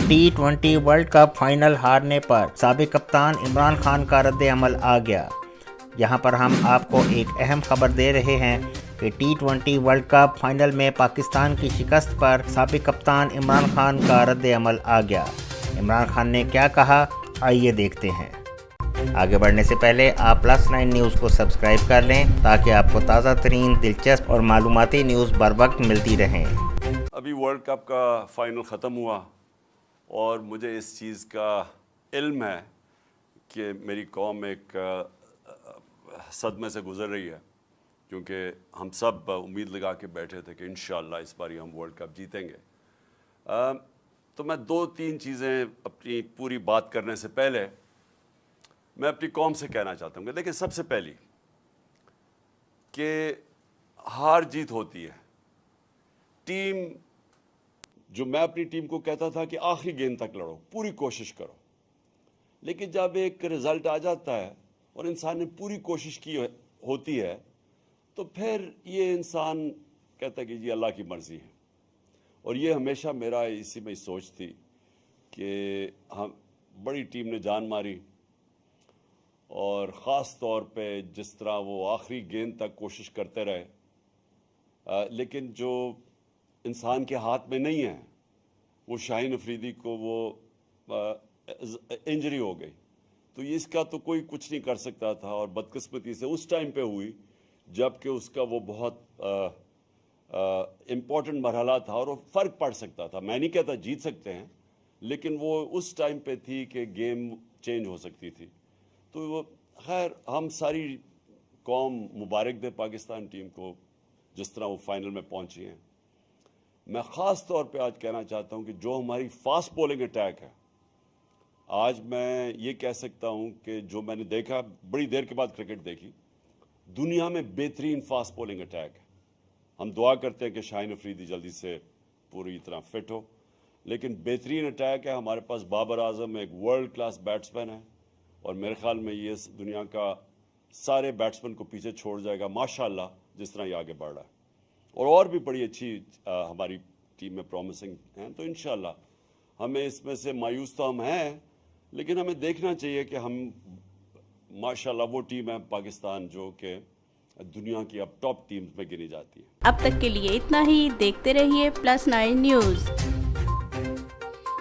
T20 world cup final हारने पर साबिक कप्तान इमरान खान का रद्द-ए-अमल आ गया। यहाँ पर हम आपको एक अहम खबर दे रहे हैं कि T20 वर्ल्ड कप फाइनल में पाकिस्तान की शिकस्त पर साबिक कप्तान इमरान खान का रद्द-ए-अमल आ गया। इमरान खान ने क्या कहा, आइए देखते हैं। आगे बढ़ने से पहले आप +9 न्यूज़ को सब्सक्राइब कर लें ताकि आपको ताज़ा तरीन, दिलचस्प और मालूमाती न्यूज़ बर वक्त मिलती रहें। अभी वर्ल्ड कप का फ़ाइनल ख़त्म हुआ और मुझे इस चीज़ का इल्म है कि मेरी कौम एक सदमे से गुज़र रही है, क्योंकि हम सब उम्मीद लगा के बैठे थे कि इंशाअल्लाह इस बार हम वर्ल्ड कप जीतेंगे। तो मैं 2-3 चीज़ें अपनी पूरी बात करने से पहले मैं अपनी कौम से कहना चाहता हूँ कि देखिए, सबसे पहली कि हार जीत होती है। टीम, जो मैं अपनी टीम को कहता था कि आखिरी गेंद तक लड़ो, पूरी कोशिश करो, लेकिन जब एक रिज़ल्ट आ जाता है और इंसान ने पूरी कोशिश की होती है तो फिर ये इंसान कहता है कि जी अल्लाह की मर्ज़ी है। और ये हमेशा मेरा इसी में सोच थी कि हम बड़ी टीम ने जान मारी, और ख़ास तौर पे जिस तरह वो आखिरी गेंद तक कोशिश करते रहे, लेकिन जो इंसान के हाथ में नहीं है, वो शाहीन अफरीदी को वो इंजरी हो गई, तो इसका तो कोई कुछ नहीं कर सकता था। और बदकिस्मती से उस टाइम पे हुई जबकि उसका वो बहुत इम्पोर्टेंट मरहला था और वो फ़र्क पड़ सकता था। मैं नहीं कहता जीत सकते हैं, लेकिन वो उस टाइम पे थी कि गेम चेंज हो सकती थी। तो वो खैर, हम सारी कौम मुबारक दे पाकिस्तान टीम को जिस तरह वो फाइनल में पहुंची हैं। मैं ख़ास तौर पे आज कहना चाहता हूं कि जो हमारी फास्ट बॉलिंग अटैक है, आज मैं ये कह सकता हूं कि जो मैंने देखा, बड़ी देर के बाद क्रिकेट देखी, दुनिया में बेहतरीन फास्ट बॉलिंग अटैक है। हम दुआ करते हैं कि शाहीन अफरीदी जल्दी से पूरी तरह फिट हो, लेकिन बेहतरीन अटैक है। हमारे पास बाबर आजम एक वर्ल्ड क्लास बैट्समैन है, और मेरे ख्याल में ये दुनिया का सारे बैट्समैन को पीछे छोड़ जाएगा माशाल्लाह, जिस तरह ये आगे बढ़ रहा है। और भी बड़ी अच्छी हमारी टीम में प्रॉमिसिंग हैं। तो इंशाल्लाह हमें इसमें से मायूस तो हम हैं, लेकिन हमें देखना चाहिए कि हम माशाल्लाह वो टीम है पाकिस्तान जो कि दुनिया की अब टॉप टीम्स में गिनी जाती है। अब तक के लिए इतना ही। देखते रहिए +9 न्यूज़।